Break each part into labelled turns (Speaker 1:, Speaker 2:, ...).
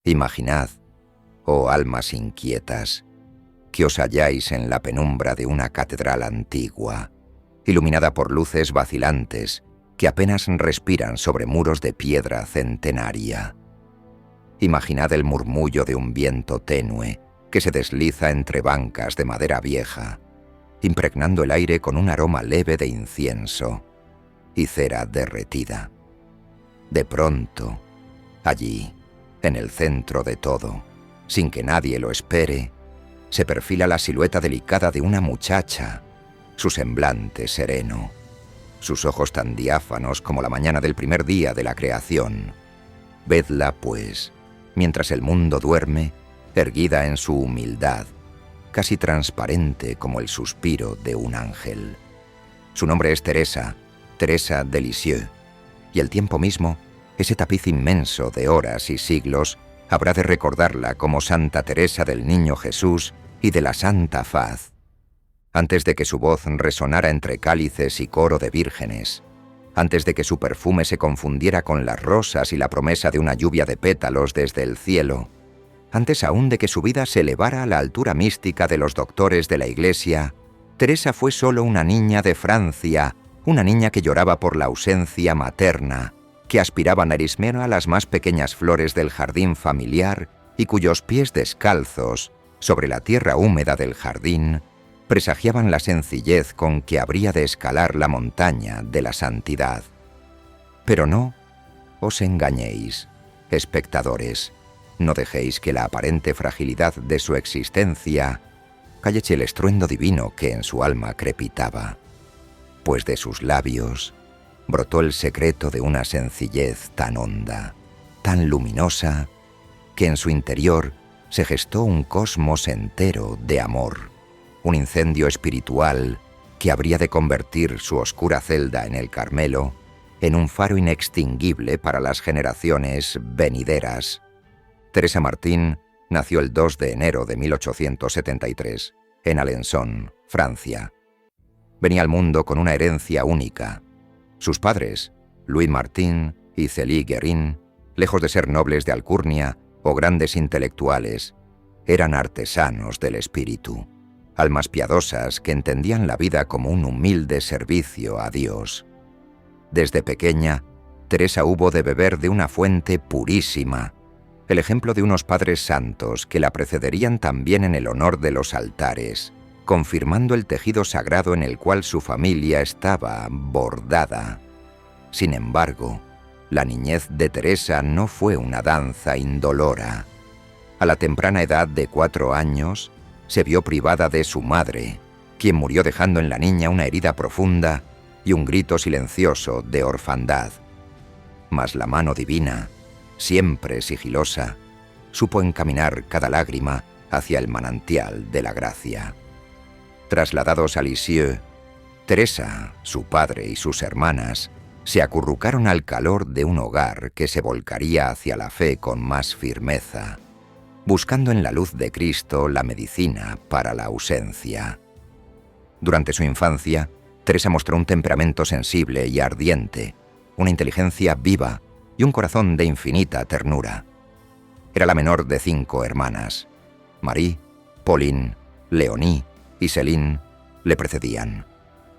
Speaker 1: Imaginad, oh almas inquietas, que os halláis en la penumbra de una catedral antigua, iluminada por luces vacilantes que apenas respiran sobre muros de piedra centenaria. Imaginad el murmullo de un viento tenue que se desliza entre bancas de madera vieja, impregnando el aire con un aroma leve de incienso y cera derretida. De pronto, allí, en el centro de todo, sin que nadie lo espere, se perfila la silueta delicada de una muchacha, su semblante sereno, sus ojos tan diáfanos como la mañana del primer día de la creación. Vedla, pues, mientras el mundo duerme, erguida en su humildad, casi transparente como el suspiro de un ángel. Su nombre es Teresa de Lisieux, y el tiempo mismo, ese tapiz inmenso de horas y siglos, habrá de recordarla como Santa Teresa del Niño Jesús y de la Santa Faz. Antes de que su voz resonara entre cálices y coro de vírgenes, antes de que su perfume se confundiera con las rosas y la promesa de una lluvia de pétalos desde el cielo, antes aún de que su vida se elevara a la altura mística de los doctores de la Iglesia, Teresa fue solo una niña de Francia, una niña que lloraba por la ausencia materna, que aspiraba nerismeno a las más pequeñas flores del jardín familiar y cuyos pies descalzos, sobre la tierra húmeda del jardín, presagiaban la sencillez con que habría de escalar la montaña de la santidad. Pero no os engañéis, espectadores, no dejéis que la aparente fragilidad de su existencia calleche el estruendo divino que en su alma crepitaba, pues de sus labios brotó el secreto de una sencillez tan honda, tan luminosa, que en su interior se gestó un cosmos entero de amor, un incendio espiritual que habría de convertir su oscura celda en el Carmelo en un faro inextinguible para las generaciones venideras. Teresa Martín nació el 2 de enero de 1873, en Alençon, Francia. Venía al mundo con una herencia única. Sus padres, Louis Martin y Célie Guérin, lejos de ser nobles de alcurnia o grandes intelectuales, eran artesanos del espíritu, almas piadosas que entendían la vida como un humilde servicio a Dios. Desde pequeña, Teresa hubo de beber de una fuente purísima, el ejemplo de unos padres santos que la precederían también en el honor de los altares, confirmando el tejido sagrado en el cual su familia estaba bordada. Sin embargo, la niñez de Teresa no fue una danza indolora. A la temprana edad de 4 años, se vio privada de su madre, quien murió dejando en la niña una herida profunda y un grito silencioso de orfandad. Mas la mano divina, siempre sigilosa, supo encaminar cada lágrima hacia el manantial de la gracia. Trasladados a Lisieux, Teresa, su padre y sus hermanas se acurrucaron al calor de un hogar que se volcaría hacia la fe con más firmeza, buscando en la luz de Cristo la medicina para la ausencia. Durante su infancia, Teresa mostró un temperamento sensible y ardiente, una inteligencia viva y un corazón de infinita ternura. Era la menor de 5 hermanas. Marie, Pauline, Léonie y Céline le precedían.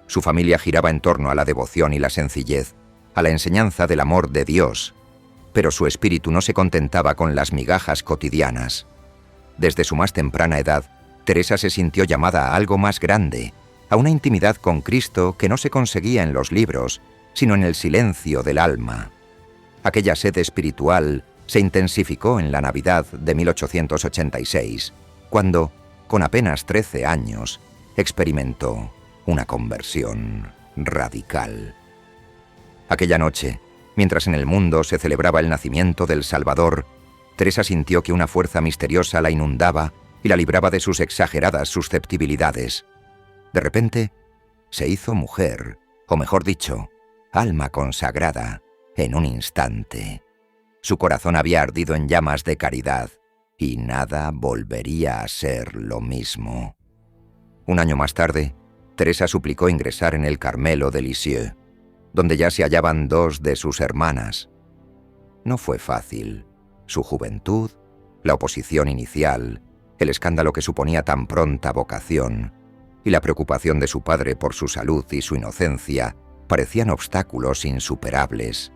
Speaker 1: Su familia giraba en torno a la devoción y la sencillez, a la enseñanza del amor de Dios, pero su espíritu no se contentaba con las migajas cotidianas. Desde su más temprana edad, Teresa se sintió llamada a algo más grande, a una intimidad con Cristo que no se conseguía en los libros, sino en el silencio del alma. Aquella sed espiritual se intensificó en la Navidad de 1886, cuando, con apenas 13 años, experimentó una conversión radical. Aquella noche, mientras en el mundo se celebraba el nacimiento del Salvador, Teresa sintió que una fuerza misteriosa la inundaba y la libraba de sus exageradas susceptibilidades. De repente, se hizo mujer, o mejor dicho, alma consagrada, en un instante. Su corazón había ardido en llamas de caridad, y nada volvería a ser lo mismo. Un año más tarde, Teresa suplicó ingresar en el Carmelo de Lisieux, donde ya se hallaban 2 de sus hermanas. No fue fácil. Su juventud, La oposición inicial, el escándalo que suponía tan pronta vocación y la preocupación de su padre por su salud y su inocencia parecían obstáculos insuperables.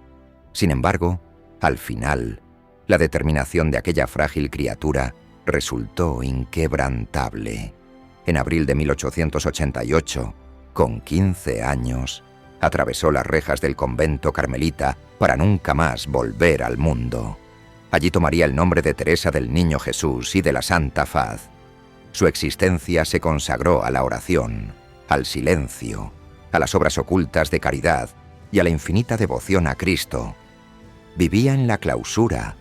Speaker 1: Sin embargo, al final, la determinación de aquella frágil criatura resultó inquebrantable. En abril de 1888, con 15 años, atravesó las rejas del convento carmelita para nunca más volver al mundo. Allí tomaría el nombre de Teresa del Niño Jesús y de la Santa Faz. Su existencia se consagró a la oración, al silencio, a las obras ocultas de caridad y a la infinita devoción a Cristo. Vivía en la clausura,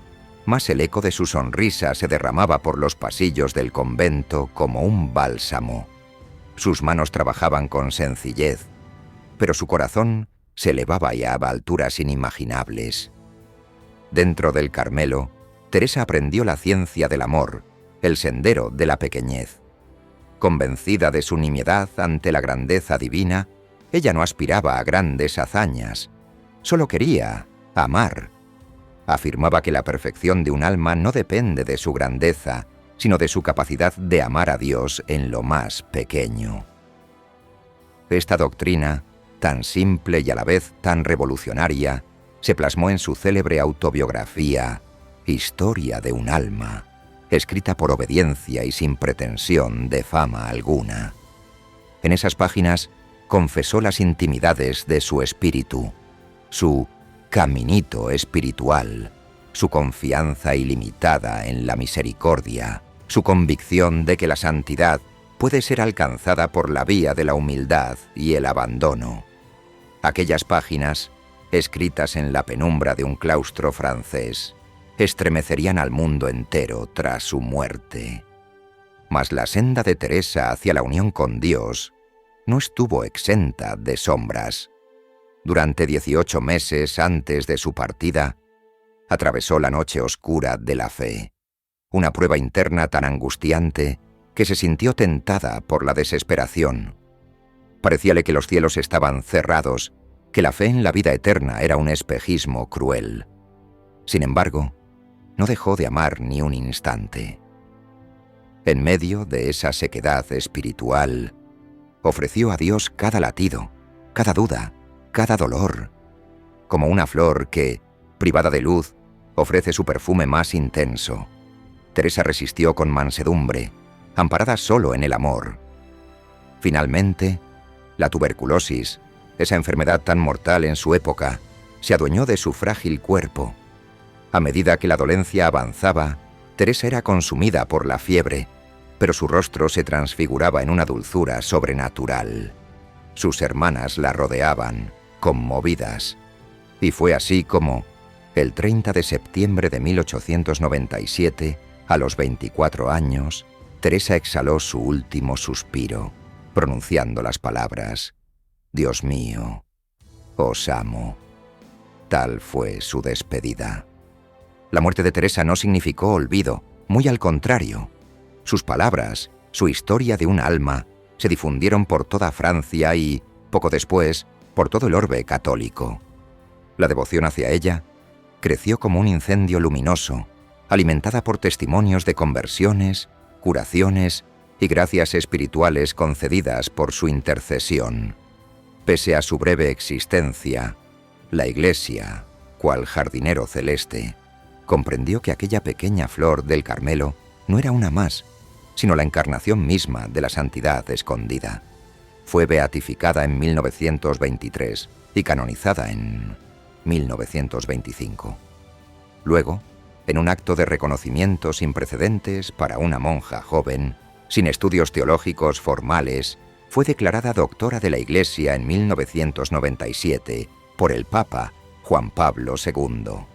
Speaker 1: mas el eco de su sonrisa se derramaba por los pasillos del convento como un bálsamo. Sus manos trabajaban con sencillez, pero su corazón se elevaba ya a alturas inimaginables. Dentro del Carmelo, Teresa aprendió la ciencia del amor, el sendero de la pequeñez. Convencida de su nimiedad ante la grandeza divina, ella no aspiraba a grandes hazañas, solo quería amar. Afirmaba que la perfección de un alma no depende de su grandeza, sino de su capacidad de amar a Dios en lo más pequeño. Esta doctrina, tan simple y a la vez tan revolucionaria, se plasmó en su célebre autobiografía, Historia de un alma, escrita por obediencia y sin pretensión de fama alguna. En esas páginas confesó las intimidades de su espíritu, su caminito espiritual, su confianza ilimitada en la misericordia, su convicción de que la santidad puede ser alcanzada por la vía de la humildad y el abandono. Aquellas páginas, escritas en la penumbra de un claustro francés, estremecerían al mundo entero tras su muerte. Mas la senda de Teresa hacia la unión con Dios no estuvo exenta de sombras. Durante 18 meses antes de su partida, atravesó la noche oscura de la fe, una prueba interna tan angustiante que se sintió tentada por la desesperación. Parecíale que los cielos estaban cerrados, que la fe en la vida eterna era un espejismo cruel. Sin embargo, no dejó de amar ni un instante. En medio de esa sequedad espiritual, ofreció a Dios cada latido, cada duda, cada dolor, como una flor que, privada de luz, ofrece su perfume más intenso. Teresa resistió con mansedumbre, amparada solo en el amor. Finalmente, la tuberculosis, esa enfermedad tan mortal en su época, se adueñó de su frágil cuerpo. A medida que la dolencia avanzaba, Teresa era consumida por la fiebre, pero su rostro se transfiguraba en una dulzura sobrenatural. Sus hermanas la rodeaban, conmovidas, y fue así como, el 30 de septiembre de 1897, a los 24 años, Teresa exhaló su último suspiro, pronunciando las palabras: «Dios mío, os amo». Tal fue su despedida. La muerte de Teresa no significó olvido, muy al contrario. Sus palabras, su historia de un alma, se difundieron por toda Francia y, poco después, por todo el orbe católico. La devoción hacia ella creció como un incendio luminoso, alimentada por testimonios de conversiones, curaciones y gracias espirituales concedidas por su intercesión. Pese a su breve existencia, la Iglesia, cual jardinero celeste, comprendió que aquella pequeña flor del Carmelo no era una más, sino la encarnación misma de la santidad escondida. Fue beatificada en 1923 y canonizada en 1925. Luego, en un acto de reconocimiento sin precedentes para una monja joven, sin estudios teológicos formales, fue declarada doctora de la Iglesia en 1997 por el Papa Juan Pablo II.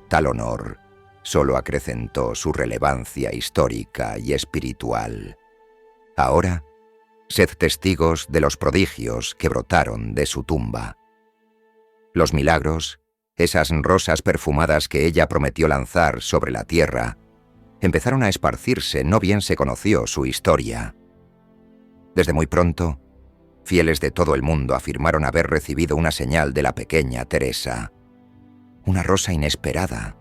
Speaker 1: Tal honor solo acrecentó su relevancia histórica y espiritual. Ahora, sed testigos de los prodigios que brotaron de su tumba. Los milagros, esas rosas perfumadas que ella prometió lanzar sobre la tierra, empezaron a esparcirse, no bien se conoció su historia. Desde muy pronto, fieles de todo el mundo afirmaron haber recibido una señal de la pequeña Teresa. Una rosa inesperada,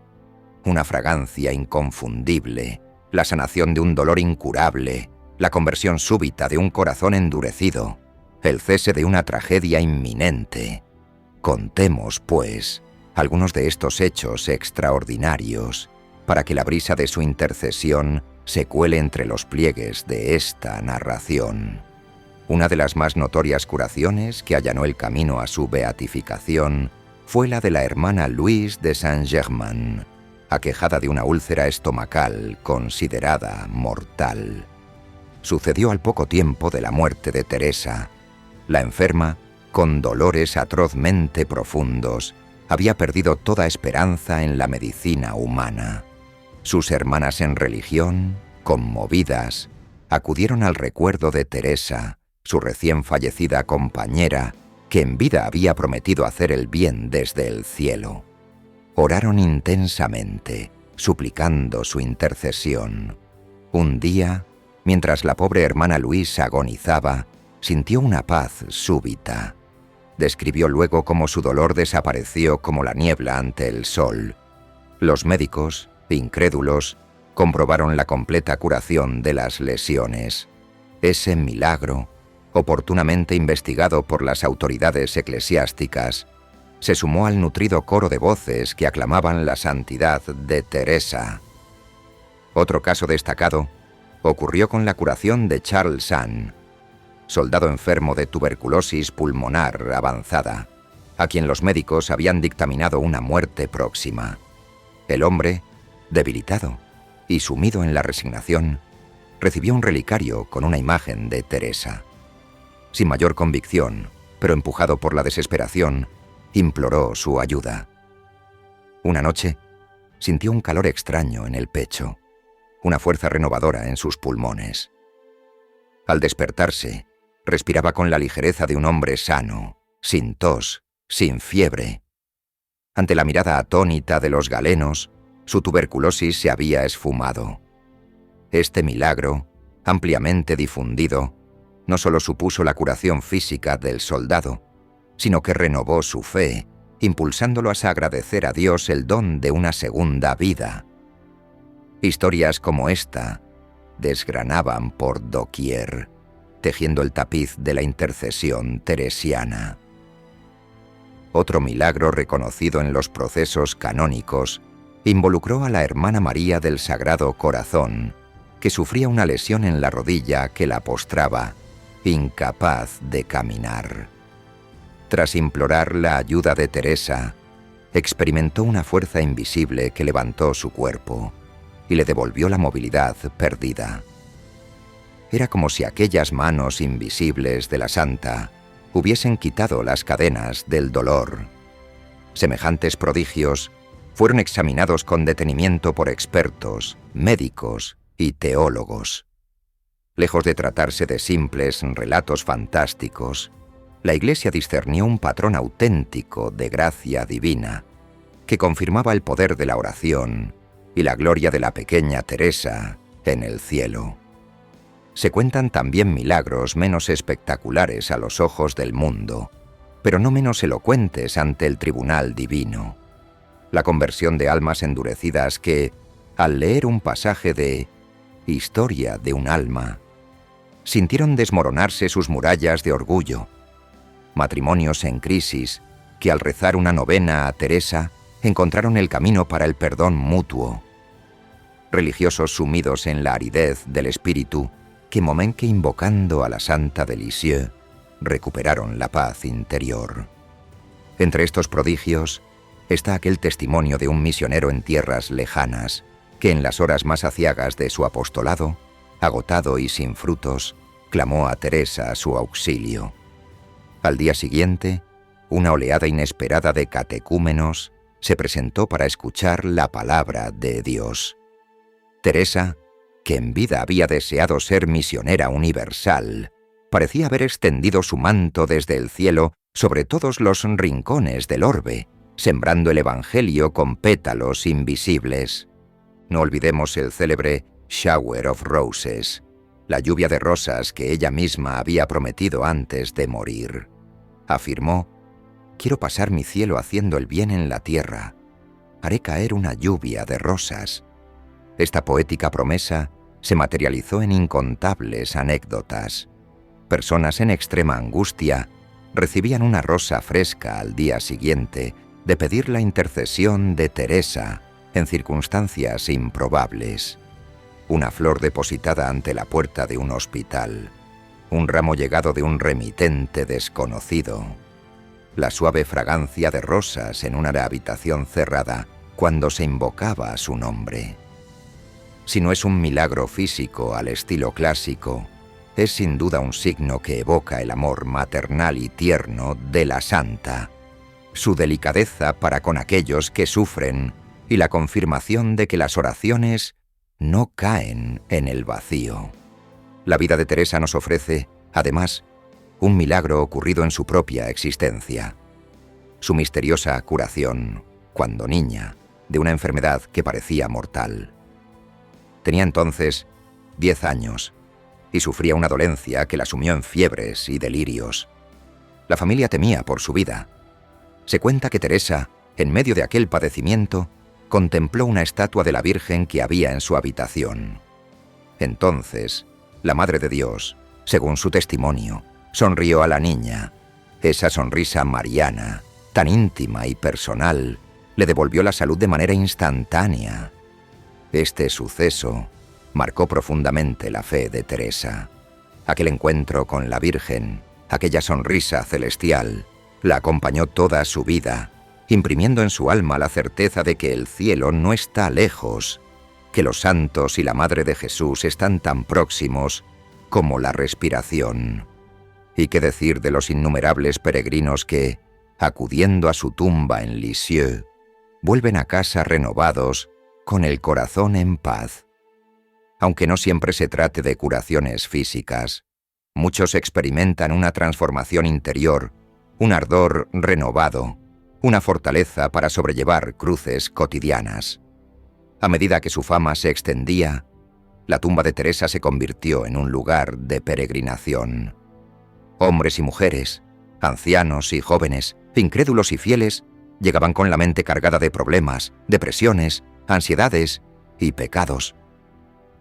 Speaker 1: una fragancia inconfundible, la sanación de un dolor incurable, la conversión súbita de un corazón endurecido, el cese de una tragedia inminente. Contemos, pues, algunos de estos hechos extraordinarios, para que la brisa de su intercesión se cuele entre los pliegues de esta narración. Una de las más notorias curaciones que allanó el camino a su beatificación fue la de la hermana Louise de Saint-Germain, aquejada de una úlcera estomacal considerada mortal. Sucedió al poco tiempo de la muerte de Teresa. La enferma, con dolores atrozmente profundos, había perdido toda esperanza en la medicina humana. Sus hermanas en religión, conmovidas, acudieron al recuerdo de Teresa, su recién fallecida compañera, que en vida había prometido hacer el bien desde el cielo. Oraron intensamente, suplicando su intercesión. Un día, mientras la pobre hermana Luisa agonizaba, sintió una paz súbita. Describió luego cómo su dolor desapareció como la niebla ante el sol. Los médicos, incrédulos, comprobaron la completa curación de las lesiones. Ese milagro, oportunamente investigado por las autoridades eclesiásticas, se sumó al nutrido coro de voces que aclamaban la santidad de Teresa. Otro caso destacado ocurrió con la curación de Charles Sand, soldado enfermo de tuberculosis pulmonar avanzada, a quien los médicos habían dictaminado una muerte próxima. El hombre, debilitado y sumido en la resignación, recibió un relicario con una imagen de Teresa. Sin mayor convicción, pero empujado por la desesperación, imploró su ayuda. Una noche, sintió un calor extraño en el pecho, una fuerza renovadora en sus pulmones. Al despertarse, respiraba con la ligereza de un hombre sano, sin tos, sin fiebre. Ante la mirada atónita de los galenos, su tuberculosis se había esfumado. Este milagro, ampliamente difundido, no solo supuso la curación física del soldado, sino que renovó su fe, impulsándolos a agradecer a Dios el don de una segunda vida. Historias como esta desgranaban por doquier, tejiendo el tapiz de la intercesión teresiana. Otro milagro reconocido en los procesos canónicos involucró a la hermana María del Sagrado Corazón, que sufría una lesión en la rodilla que la postraba, incapaz de caminar. Tras implorar la ayuda de Teresa, experimentó una fuerza invisible que levantó su cuerpo y le devolvió la movilidad perdida. Era como si aquellas manos invisibles de la santa hubiesen quitado las cadenas del dolor. Semejantes prodigios fueron examinados con detenimiento por expertos, médicos y teólogos. Lejos de tratarse de simples relatos fantásticos, la Iglesia discernió un patrón auténtico de gracia divina que confirmaba el poder de la oración y la gloria de la pequeña Teresa en el cielo. Se cuentan también milagros menos espectaculares a los ojos del mundo, pero no menos elocuentes ante el tribunal divino. La conversión de almas endurecidas que, al leer un pasaje de Historia de un alma, sintieron desmoronarse sus murallas de orgullo. Matrimonios en crisis que, al rezar una novena a Teresa, encontraron el camino para el perdón mutuo. Religiosos sumidos en la aridez del espíritu que, moment que invocando a la Santa de Lisieux, recuperaron la paz interior. Entre estos prodigios está aquel testimonio de un misionero en tierras lejanas que, en las horas más aciagas de su apostolado, agotado y sin frutos, clamó a Teresa a su auxilio. Al día siguiente, una oleada inesperada de catecúmenos se presentó para escuchar la palabra de Dios. Teresa, que en vida había deseado ser misionera universal, parecía haber extendido su manto desde el cielo sobre todos los rincones del orbe, sembrando el Evangelio con pétalos invisibles. No olvidemos el célebre Shower of Roses, la lluvia de rosas que ella misma había prometido antes de morir. Afirmó: «Quiero pasar mi cielo haciendo el bien en la tierra. haré caer una lluvia de rosas. Esta poética promesa se materializó en incontables anécdotas. Personas en extrema angustia recibían una rosa fresca al día siguiente de pedir la intercesión de Teresa en circunstancias improbables. Una flor depositada ante la puerta de un hospital, un ramo llegado de un remitente desconocido, la suave fragancia de rosas en una habitación cerrada cuando se invocaba su nombre. Si no es un milagro físico al estilo clásico, es sin duda un signo que evoca el amor maternal y tierno de la santa, su delicadeza para con aquellos que sufren y la confirmación de que las oraciones no caen en el vacío. La vida de Teresa nos ofrece, además, un milagro ocurrido en su propia existencia. Su misteriosa curación, cuando niña, de una enfermedad que parecía mortal. Tenía entonces 10 años y sufría una dolencia que la sumió en fiebres y delirios. La familia temía por su vida. Se cuenta que Teresa, en medio de aquel padecimiento, contempló una estatua de la Virgen que había en su habitación. Entonces, la Madre de Dios, según su testimonio, sonrió a la niña. Esa sonrisa mariana, tan íntima y personal, le devolvió la salud de manera instantánea. Este suceso marcó profundamente la fe de Teresa. Aquel encuentro con la Virgen, aquella sonrisa celestial, la acompañó toda su vida, imprimiendo en su alma la certeza de que el cielo no está lejos, que los santos y la Madre de Jesús están tan próximos como la respiración. Y qué decir de los innumerables peregrinos que, acudiendo a su tumba en Lisieux, vuelven a casa renovados, con el corazón en paz. Aunque no siempre se trate de curaciones físicas, muchos experimentan una transformación interior, un ardor renovado, una fortaleza para sobrellevar cruces cotidianas. A medida que su fama se extendía, la tumba de Teresa se convirtió en un lugar de peregrinación. Hombres y mujeres, ancianos y jóvenes, incrédulos y fieles, llegaban con la mente cargada de problemas, depresiones, ansiedades y pecados.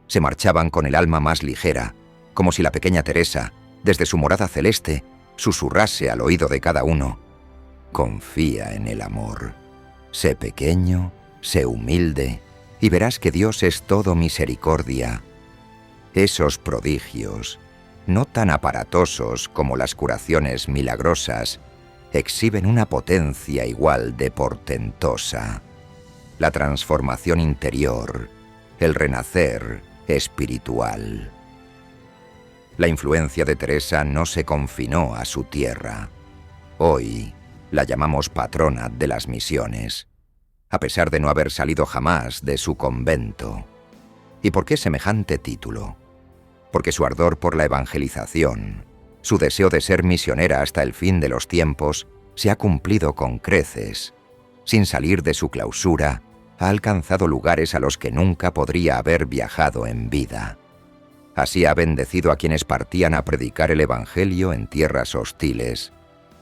Speaker 1: Se marchaban con el alma más ligera, como si la pequeña Teresa, desde su morada celeste, susurrase al oído de cada uno: confía en el amor. Sé pequeño, sé humilde, y verás que Dios es todo misericordia. Esos prodigios, no tan aparatosos como las curaciones milagrosas, exhiben una potencia igual de portentosa. La transformación interior, el renacer espiritual. La influencia de Teresa no se confinó a su tierra. Hoy la llamamos patrona de las misiones, a pesar de no haber salido jamás de su convento. ¿Y por qué semejante título? Porque su ardor por la evangelización, su deseo de ser misionera hasta el fin de los tiempos, se ha cumplido con creces. Sin salir de su clausura, ha alcanzado lugares a los que nunca podría haber viajado en vida. Así ha bendecido a quienes partían a predicar el Evangelio en tierras hostiles,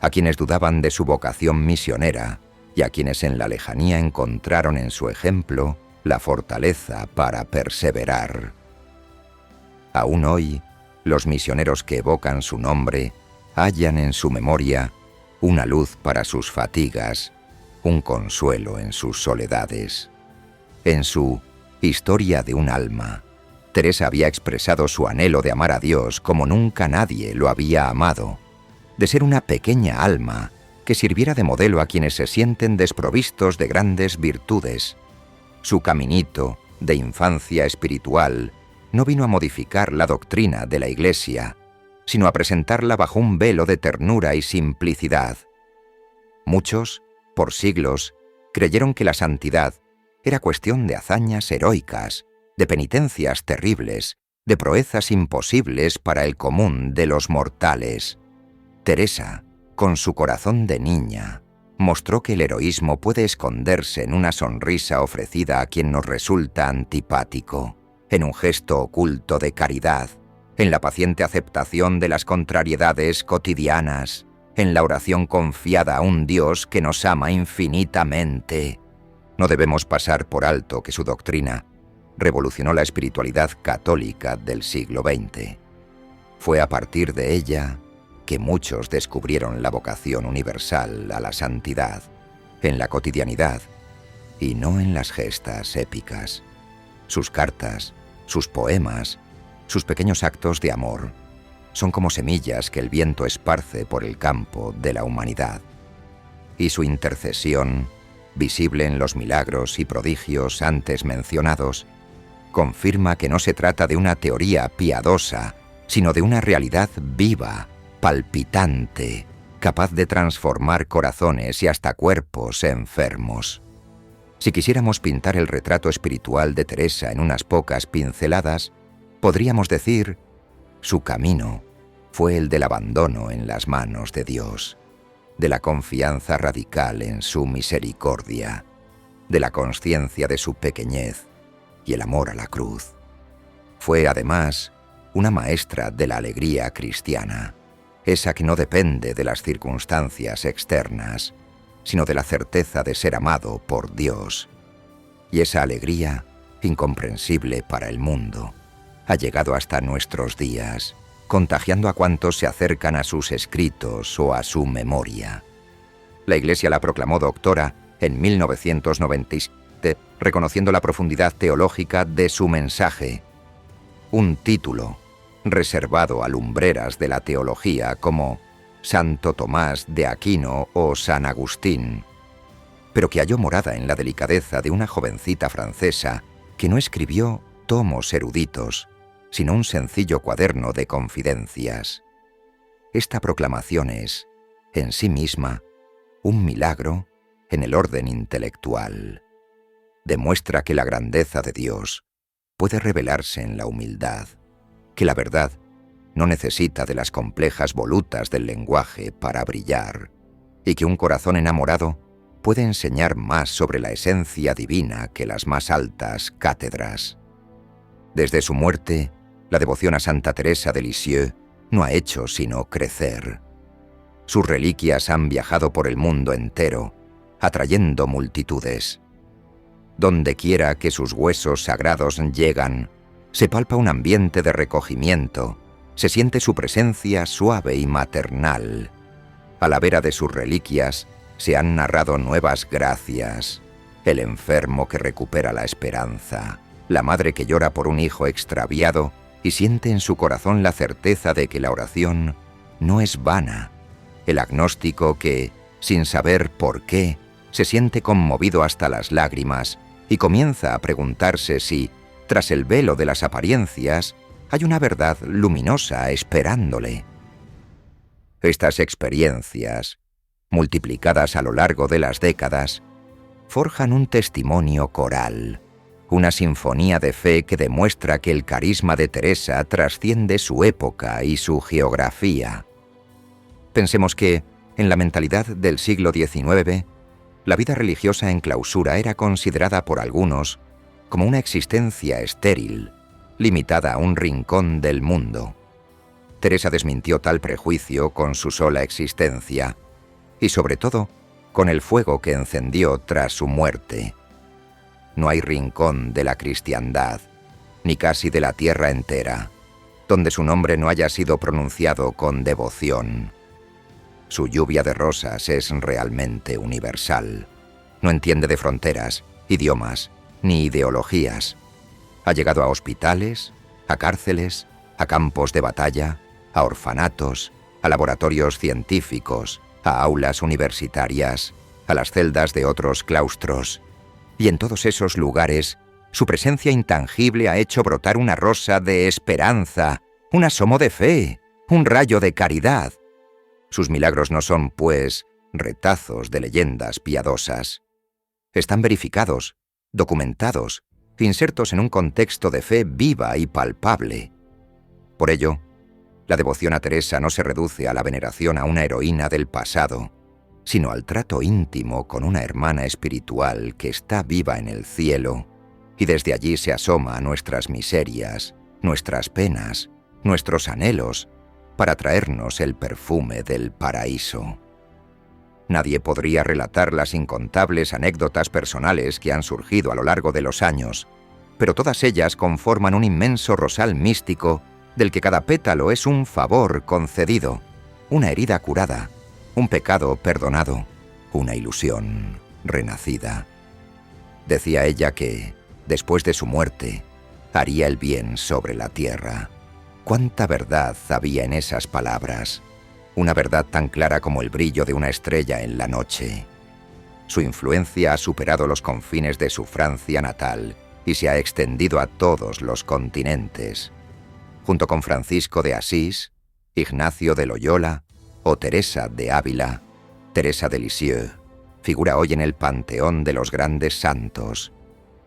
Speaker 1: a quienes dudaban de su vocación misionera y a quienes en la lejanía encontraron en su ejemplo la fortaleza para perseverar. Aún hoy, los misioneros que evocan su nombre hallan en su memoria una luz para sus fatigas, un consuelo en sus soledades. En su Historia de un alma, Teresa había expresado su anhelo de amar a Dios como nunca nadie lo había amado, de ser una pequeña alma que sirviera de modelo a quienes se sienten desprovistos de grandes virtudes. Su caminito de infancia espiritual no vino a modificar la doctrina de la Iglesia, sino a presentarla bajo un velo de ternura y simplicidad. Muchos, por siglos, creyeron que la santidad era cuestión de hazañas heroicas, de penitencias terribles, de proezas imposibles para el común de los mortales. Teresa, con su corazón de niña, mostró que el heroísmo puede esconderse en una sonrisa ofrecida a quien nos resulta antipático, en un gesto oculto de caridad, en la paciente aceptación de las contrariedades cotidianas, en la oración confiada a un Dios que nos ama infinitamente. No debemos pasar por alto que su doctrina revolucionó la espiritualidad católica del siglo XX. Fue a partir de ella que muchos descubrieron la vocación universal a la santidad, en la cotidianidad y no en las gestas épicas. Sus cartas, sus poemas, sus pequeños actos de amor son como semillas que el viento esparce por el campo de la humanidad. Y su intercesión, visible en los milagros y prodigios antes mencionados, confirma que no se trata de una teoría piadosa, sino de una realidad viva, palpitante, capaz de transformar corazones y hasta cuerpos enfermos. Si quisiéramos pintar el retrato espiritual de Teresa en unas pocas pinceladas, podríamos decir: su camino fue el del abandono en las manos de Dios, de la confianza radical en su misericordia, de la consciencia de su pequeñez y el amor a la cruz. Fue, además, una maestra de la alegría cristiana, esa que no depende de las circunstancias externas, sino de la certeza de ser amado por Dios. Y esa alegría, incomprensible para el mundo, ha llegado hasta nuestros días, contagiando a cuantos se acercan a sus escritos o a su memoria. La Iglesia la proclamó doctora en 1997, reconociendo la profundidad teológica de su mensaje, un título reservado a lumbreras de la teología como Santo Tomás de Aquino o San Agustín, pero que halló morada en la delicadeza de una jovencita francesa que no escribió tomos eruditos, sino un sencillo cuaderno de confidencias. Esta proclamación es, en sí misma, un milagro en el orden intelectual. Demuestra que la grandeza de Dios puede revelarse en la humildad, que la verdad no necesita de las complejas volutas del lenguaje para brillar, y que un corazón enamorado puede enseñar más sobre la esencia divina que las más altas cátedras. Desde su muerte, la devoción a Santa Teresa de Lisieux no ha hecho sino crecer. Sus reliquias han viajado por el mundo entero, atrayendo multitudes. Donde quiera que sus huesos sagrados llegan, se palpa un ambiente de recogimiento, se siente su presencia suave y maternal. A la vera de sus reliquias se han narrado nuevas gracias: el enfermo que recupera la esperanza, la madre que llora por un hijo extraviado y siente en su corazón la certeza de que la oración no es vana, el agnóstico que, sin saber por qué, se siente conmovido hasta las lágrimas y comienza a preguntarse si, tras el velo de las apariencias, hay una verdad luminosa esperándole. Estas experiencias, multiplicadas a lo largo de las décadas, forjan un testimonio coral, una sinfonía de fe que demuestra que el carisma de Teresa trasciende su época y su geografía. Pensemos que, en la mentalidad del siglo XIX, la vida religiosa en clausura era considerada por algunos como una existencia estéril, limitada a un rincón del mundo. Teresa desmintió tal prejuicio con su sola existencia y, sobre todo, con el fuego que encendió tras su muerte. No hay rincón de la cristiandad, ni casi de la tierra entera, donde su nombre no haya sido pronunciado con devoción. Su lluvia de rosas es realmente universal. No entiende de fronteras, idiomas, ni ideologías. Ha llegado a hospitales, a cárceles, a campos de batalla, a orfanatos, a laboratorios científicos, a aulas universitarias, a las celdas de otros claustros. Y en todos esos lugares, su presencia intangible ha hecho brotar una rosa de esperanza, un asomo de fe, un rayo de caridad. Sus milagros no son, pues, retazos de leyendas piadosas. Están verificados, documentados, insertos en un contexto de fe viva y palpable. Por ello, la devoción a Teresa no se reduce a la veneración a una heroína del pasado, sino al trato íntimo con una hermana espiritual que está viva en el cielo y desde allí se asoma a nuestras miserias, nuestras penas, nuestros anhelos, para traernos el perfume del paraíso. Nadie podría relatar las incontables anécdotas personales que han surgido a lo largo de los años, pero todas ellas conforman un inmenso rosal místico del que cada pétalo es un favor concedido, una herida curada, un pecado perdonado, una ilusión renacida. Decía ella que, después de su muerte, haría el bien sobre la tierra. ¡Cuánta verdad había en esas palabras! Una verdad tan clara como el brillo de una estrella en la noche. Su influencia ha superado los confines de su Francia natal y se ha extendido a todos los continentes. Junto con Francisco de Asís, Ignacio de Loyola o Teresa de Ávila, Teresa de Lisieux figura hoy en el panteón de los grandes santos,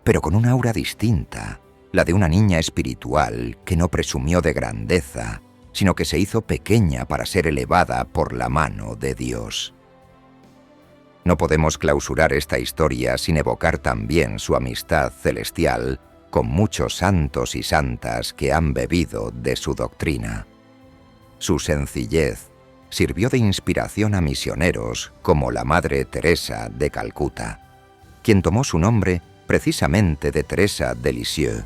Speaker 1: pero con un aura distinta, la de una niña espiritual que no presumió de grandeza, sino que se hizo pequeña para ser elevada por la mano de Dios. No podemos clausurar esta historia sin evocar también su amistad celestial con muchos santos y santas que han bebido de su doctrina. Su sencillez sirvió de inspiración a misioneros como la Madre Teresa de Calcuta, quien tomó su nombre precisamente de Teresa de Lisieux,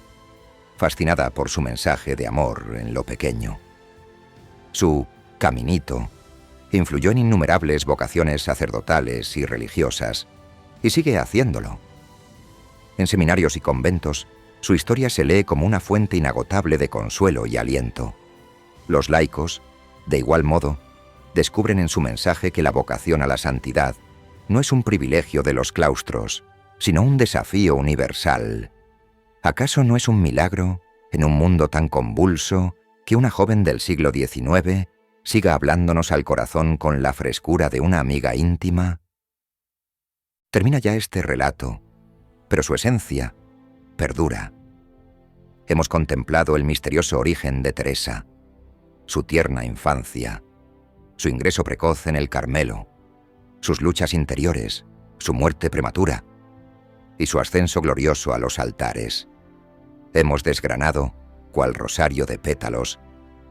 Speaker 1: fascinada por su mensaje de amor en lo pequeño. Su caminito influyó en innumerables vocaciones sacerdotales y religiosas, y sigue haciéndolo. En seminarios y conventos, su historia se lee como una fuente inagotable de consuelo y aliento. Los laicos, de igual modo, descubren en su mensaje que la vocación a la santidad no es un privilegio de los claustros, sino un desafío universal. ¿Acaso no es un milagro, en un mundo tan convulso, que una joven del siglo XIX siga hablándonos al corazón con la frescura de una amiga íntima? Termina ya este relato, pero su esencia perdura. Hemos contemplado el misterioso origen de Teresa, su tierna infancia, su ingreso precoz en el Carmelo, sus luchas interiores, su muerte prematura y su ascenso glorioso a los altares. Hemos desgranado, cual rosario de pétalos,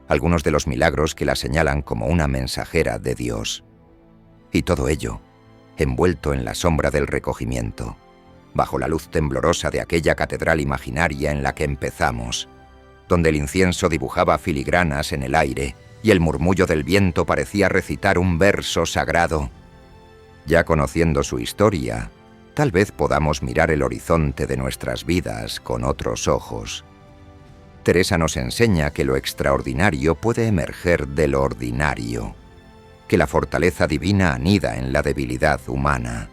Speaker 1: algunos de los milagros que la señalan como una mensajera de Dios. Y todo ello, envuelto en la sombra del recogimiento, bajo la luz temblorosa de aquella catedral imaginaria en la que empezamos, donde el incienso dibujaba filigranas en el aire y el murmullo del viento parecía recitar un verso sagrado. Ya conociendo su historia, tal vez podamos mirar el horizonte de nuestras vidas con otros ojos. Teresa nos enseña que lo extraordinario puede emerger de lo ordinario, que la fortaleza divina anida en la debilidad humana,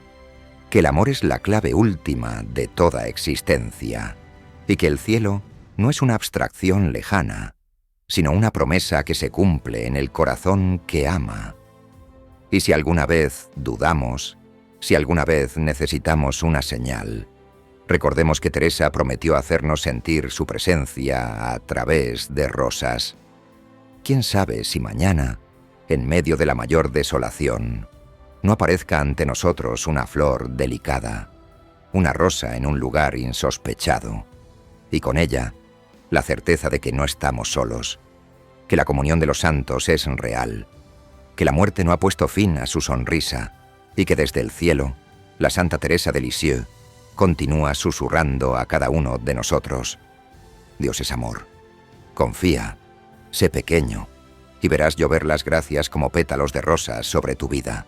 Speaker 1: que el amor es la clave última de toda existencia, y que el cielo no es una abstracción lejana, sino una promesa que se cumple en el corazón que ama. Y si alguna vez dudamos, si alguna vez necesitamos una señal, recordemos que Teresa prometió hacernos sentir su presencia a través de rosas. ¿Quién sabe si mañana, en medio de la mayor desolación, no aparezca ante nosotros una flor delicada, una rosa en un lugar insospechado, y con ella la certeza de que no estamos solos, que la comunión de los santos es real, que la muerte no ha puesto fin a su sonrisa y que desde el cielo la Santa Teresa de Lisieux continúa susurrando a cada uno de nosotros: Dios es amor, confía, sé pequeño y verás llover las gracias como pétalos de rosas sobre tu vida.